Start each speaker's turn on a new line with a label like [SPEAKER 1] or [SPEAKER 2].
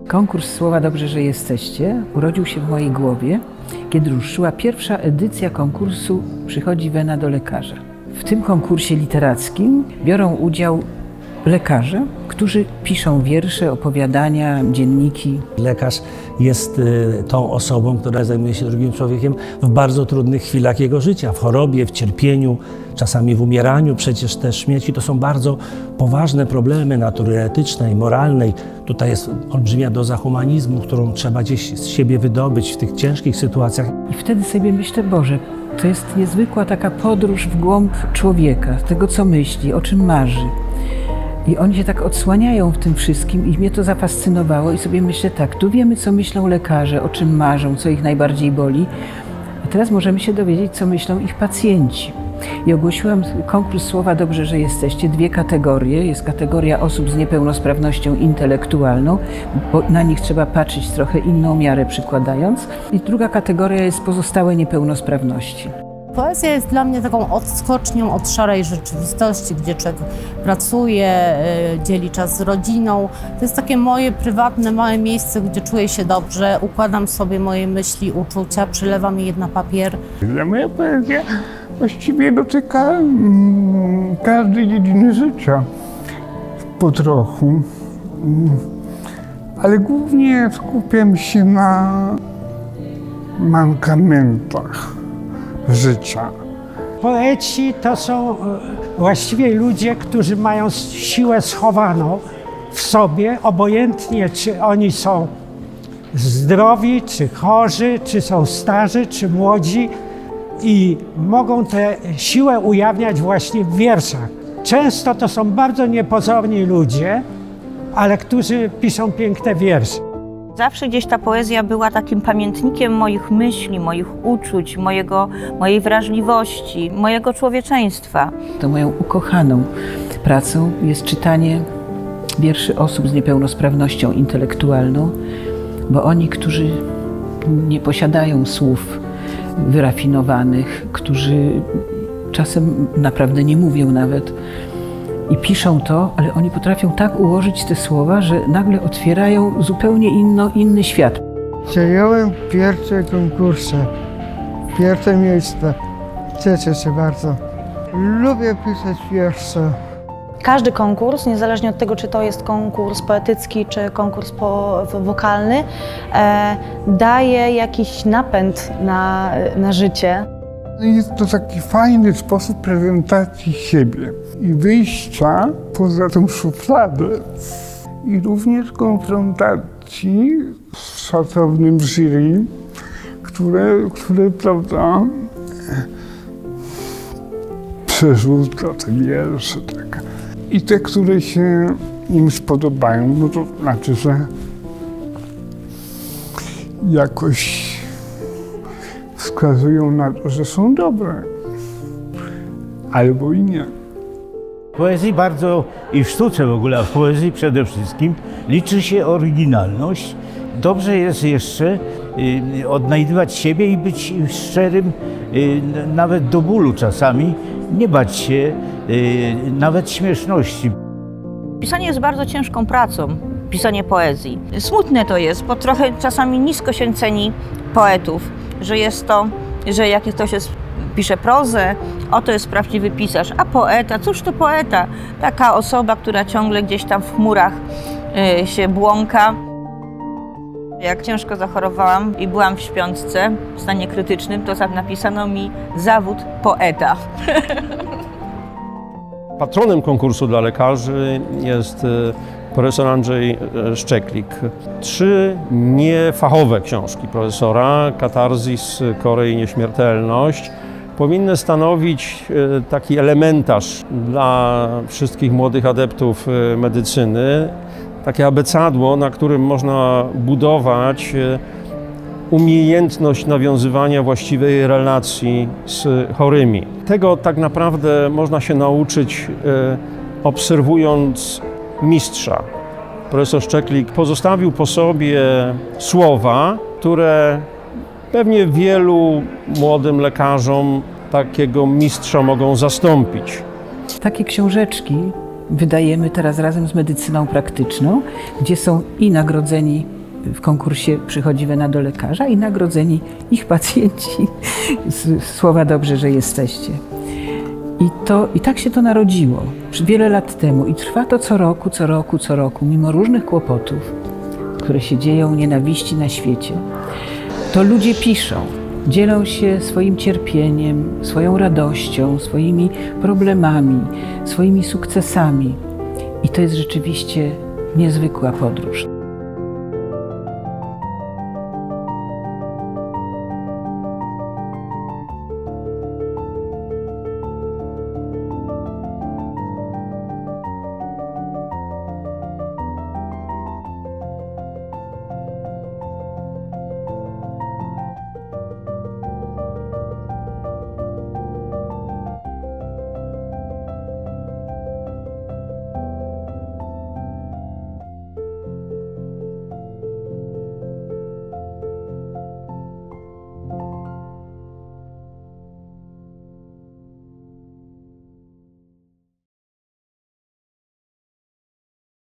[SPEAKER 1] Konkurs Słowa Dobrze, że jesteście urodził się w mojej głowie, kiedy ruszyła pierwsza edycja konkursu Przychodzi wena do lekarza. W tym konkursie literackim biorą udział lekarze, którzy piszą wiersze, opowiadania, dzienniki.
[SPEAKER 2] Lekarz jest tą osobą, która zajmuje się drugim człowiekiem w bardzo trudnych chwilach jego życia, w chorobie, w cierpieniu, czasami w umieraniu. Przecież te śmierci to są bardzo poważne problemy natury etycznej, moralnej. Tutaj jest olbrzymia doza humanizmu, którą trzeba gdzieś z siebie wydobyć w tych ciężkich sytuacjach.
[SPEAKER 1] I wtedy sobie myślę, Boże, to jest niezwykła taka podróż w głąb człowieka, tego co myśli, o czym marzy. I oni się tak odsłaniają w tym wszystkim i mnie to zafascynowało i sobie myślę tak, tu wiemy co myślą lekarze, o czym marzą, co ich najbardziej boli, a teraz możemy się dowiedzieć, co myślą ich pacjenci. I ogłosiłam konkurs Słowa Dobrze, że jesteście, dwie kategorie. Jest kategoria osób z niepełnosprawnością intelektualną, bo na nich trzeba patrzeć trochę inną miarę przykładając. I druga kategoria jest pozostałe niepełnosprawności.
[SPEAKER 3] Poezja jest dla mnie taką odskocznią od szarej rzeczywistości, gdzie człowiek pracuje, dzieli czas z rodziną. To jest takie moje prywatne, małe miejsce, gdzie czuję się dobrze, układam sobie moje myśli, uczucia, przylewam je na papier.
[SPEAKER 4] Moja poezja właściwie dotyka każdej dziedziny życia po trochu, ale głównie skupiam się na mankamentach życia.
[SPEAKER 5] Poeci to są właściwie ludzie, którzy mają siłę schowaną w sobie, obojętnie czy oni są zdrowi, czy chorzy, czy są starzy, czy młodzi i mogą tę siłę ujawniać właśnie w wierszach. Często to są bardzo niepozorni ludzie, ale którzy piszą piękne wiersze.
[SPEAKER 6] Zawsze gdzieś ta poezja była takim pamiętnikiem moich myśli, moich uczuć, mojej wrażliwości, mojego człowieczeństwa.
[SPEAKER 1] To moją ukochaną pracą jest czytanie wierszy osób z niepełnosprawnością intelektualną, bo oni, którzy nie posiadają słów wyrafinowanych, którzy czasem naprawdę nie mówią nawet, i piszą to, ale oni potrafią tak ułożyć te słowa, że nagle otwierają zupełnie inny świat.
[SPEAKER 7] Przejąłem pierwsze konkursy, pierwsze miejsce. Cieszę się bardzo. Lubię pisać wiersze.
[SPEAKER 8] Każdy konkurs, niezależnie od tego, czy to jest konkurs poetycki, czy konkurs wokalny, daje jakiś napęd na życie.
[SPEAKER 4] Jest to taki fajny sposób prezentacji siebie i wyjścia poza tą szufladę i również konfrontacji z szacownym jury, które prawda, przerzuca te wiersze. Tak. I te, które się im spodobają, no to znaczy, że jakoś wskazują na to, że są dobre, albo i nie.
[SPEAKER 9] W poezji bardzo, i w sztuce w ogóle, a w poezji przede wszystkim, liczy się oryginalność. Dobrze jest jeszcze odnajdywać siebie i być szczerym, nawet do bólu czasami, nie bać się nawet śmieszności.
[SPEAKER 6] Pisanie jest bardzo ciężką pracą, pisanie poezji. Smutne to jest, bo trochę czasami nisko się ceni poetów. Że jak ktoś pisze prozę, oto jest prawdziwy pisarz, a poeta, cóż to poeta? Taka osoba, która ciągle gdzieś tam w chmurach się błąka. Jak ciężko zachorowałam i byłam w śpiączce, w stanie krytycznym, to napisano mi zawód poeta.
[SPEAKER 10] Patronem konkursu dla lekarzy jest profesor Andrzej Szczeklik. 3 niefachowe książki profesora, Katarzis, Korej i Nieśmiertelność, powinny stanowić taki elementarz dla wszystkich młodych adeptów medycyny, takie abecadło, na którym można budować umiejętność nawiązywania właściwej relacji z chorymi. Tego tak naprawdę można się nauczyć obserwując mistrza. Profesor Szczeklik pozostawił po sobie słowa, które pewnie wielu młodym lekarzom takiego mistrza mogą zastąpić.
[SPEAKER 1] Takie książeczki wydajemy teraz razem z medycyną praktyczną, gdzie są i nagrodzeni w konkursie Przychodzi wena do lekarza i nagrodzeni ich pacjenci. Słowa dobrze, że jesteście. I tak się to narodziło wiele lat temu i trwa to co roku, mimo różnych kłopotów, które się dzieją, nienawiści na świecie. To ludzie piszą, dzielą się swoim cierpieniem, swoją radością, swoimi problemami, swoimi sukcesami. I to jest rzeczywiście niezwykła podróż.